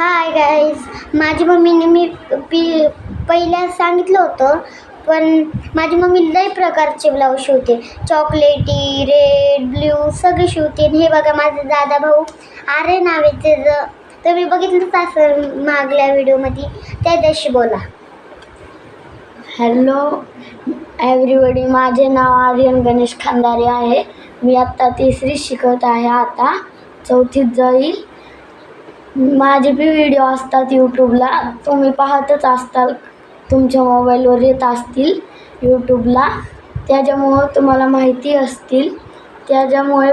Hi guys, माझी मम्मीने मी पहिल्या सांगितलं होतं, पण माझी मम्मी लई प्रकारचे ब्लाऊज शिवते. चॉकलेटी, रेड, ब्ल्यू सगळे शिवते. हे बघा माझा दादा भाऊ आरे नाव आहे त्याचं, तर मी बघितलंच असं मागल्या व्हिडिओमध्ये. त्या दिवशी बोला. हॅलो एव्हरीबडी, माझे नाव आर्यन गणेश खंदारे आहे. मी आत्ता तिसरी शिकत आहे, आता चौथीत जाईल. माझे बी व्हिडिओ असतात यूट्यूबला, तुम्ही पाहतच असताल, तुमच्या मोबाईलवर येत असतील यूट्यूबला, त्याच्यामुळं तुम्हाला माहिती असतील. त्याच्यामुळे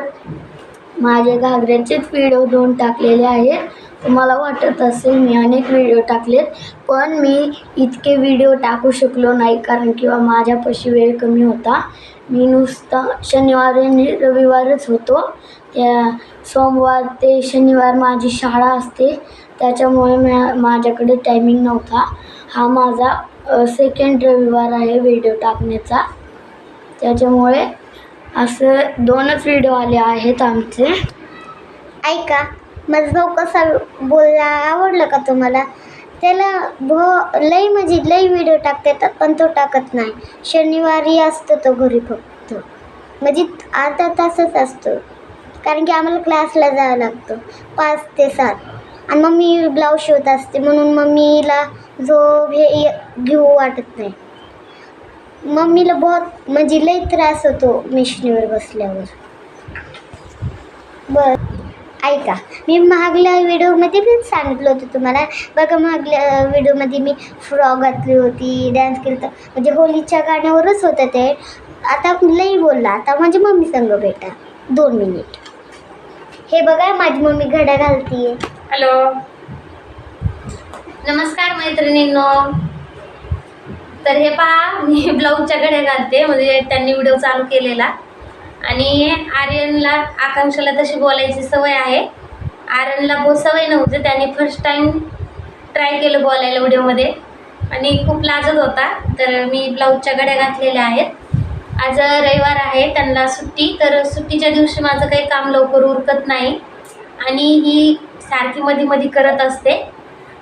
माझे घागऱ्याचेच व्हिडिओ 2 टाकलेले आहेत. तुम्हाला वाटत असेल मी अनेक व्हिडिओ टाकलेत, पण मी इतके व्हिडिओ टाकू शकलो नाही, कारण किंवा माझ्यापाशी वेळ कमी होता. मी नुसता शनिवार आणि रविवारच होतो. त्या सोमवार ते शनिवार माझी शाळा असते, त्याच्यामुळे माझ्याकडे टायमिंग नव्हता. हा माझा सेकंड रविवार आहे व्हिडिओ टाकण्याचा, त्याच्यामुळे असं 2च व्हिडिओ आले आहेत आमचे. ऐका, माझा भाऊ कसा बोलला आवडलं का तुम्हाला? त्याला लई म्हणजे लई व्हिडिओ टाकता येतात, पण तो टाकत नाही. शनिवारी असतो तो घरी फक्त, म्हणजे अर्धा तासच असतो, कारण की आम्हाला क्लासला जावं लागतं 5 ते 7. आणि मम्मी ब्लाऊज शिवत असते, म्हणून मम्मीला झोप हे घेऊ वाटत नाही. मम्मीला बहुत म्हणजे लई त्रास होतो मिशनीवर बसल्यावर. बरं ऐका, मी मागल्या व्हिडिओमध्ये पण सांगितलं होतं तुम्हाला. बघा, मागल्या व्हिडिओमध्ये मी फ्रॉक घातली होती, डान्स केला होता, म्हणजे होलीच्या गाण्यावरच होतं ते. आता लई बोलला, आता माझी मम्मी संग भेटा 2 मिनिट. हे बघा, माझी मम्मी घड्या घालतीये. हॅलो, नमस्कार मैत्रिणींनो. तर हे पहा, मी ब्लाऊजच्या घड्या घालते, म्हणजे त्यांनी व्हिडिओ चालू केलेला. आणि आर्यनला, आकांक्षाला तशी बोलायची सवय आहे. आर्यनला सवय नव्हती, त्याने फर्स्ट टाईम ट्राय केलं बोलायला व्हिडिओमध्ये आणि खूप लाजत होता. तर मी ब्लाऊजच्या घड्या घातलेल्या आहेत. आज रविवार आहे, त्यांना सुट्टी, तर सुट्टीच्या दिवशी माझं काही काम लवकर उरकत नाही. आणि ही सारखी मध्ये करत असते,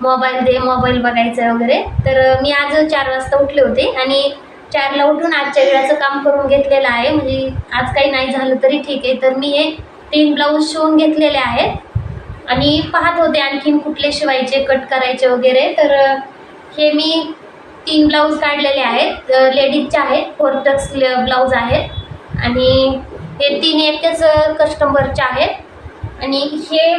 मोबाईल दे, मोबाईल बघायचं वगैरे. तर मी आज 4 वाजता उठले होते आणि 4ला उठून आजच्या वेळाचं काम करून घेतलेलं आहे. म्हणजे आज काही नाही झालं तरी ठीक आहे. तर मी हे 3 ब्लाऊज शिवून घेतलेले आहेत आणि पाहत होते आणखीन कुठले शिवायचे, कट करायचे वगैरे. तर हे मी 3 ब्लाऊज काढलेले आहेत, लेडीजचे आहेत, 4 टक्स ब्लाऊज आहेत. आणि हे 3 एकच कस्टमरचे आहेत आणि हे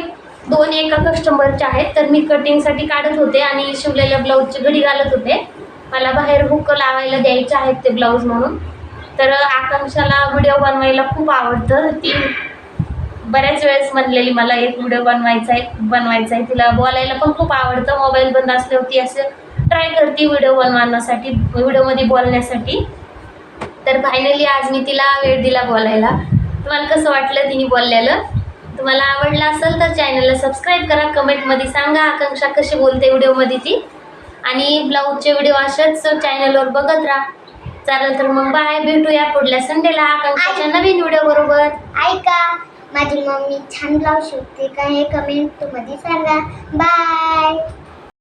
2 एका कस्टमरचे आहेत. तर मी कटिंगसाठी काढत होते आणि शिवलेल्या ब्लाऊजची घडी घालत होते. मला बाहेर हुक लावायला द्यायचे आहेत ते ब्लाऊज म्हणून. तर आकांक्षाला व्हिडिओ बनवायला खूप आवडतं. ती बऱ्याच वेळेस म्हणलेली मला एक व्हिडिओ बनवायचा आहे. तिला बोलायला पण खूप आवडतं. मोबाईल बंद असल्यावर ती असं ट्राय करते व्हिडिओ बनवण्यासाठी, व्हिडिओमध्ये बोलण्यासाठी. तर फायनली आज मी तिला वेळ दिला बोलायला. तुम्हाला कसं वाटलं तिने बोललेलं? तुम्हाला आवडलं असेल तर चॅनलला सबस्क्राईब करा, कमेंटमध्ये सांगा आकांक्षा कशी बोलते व्हिडिओमध्ये ती. आणि ब्लाऊजचे व्हिडिओ अशाच चॅनलवर बघत राहा. चालेल, तर मग बाय, भेटूया पुढल्या संडेला आकांक्षाच्या नवीन व्हिडिओ बरोबर. ऐका, माझी मम्मी छान ब्लाऊज शिवते का हे कमेंटमध्ये सांगा. बाय.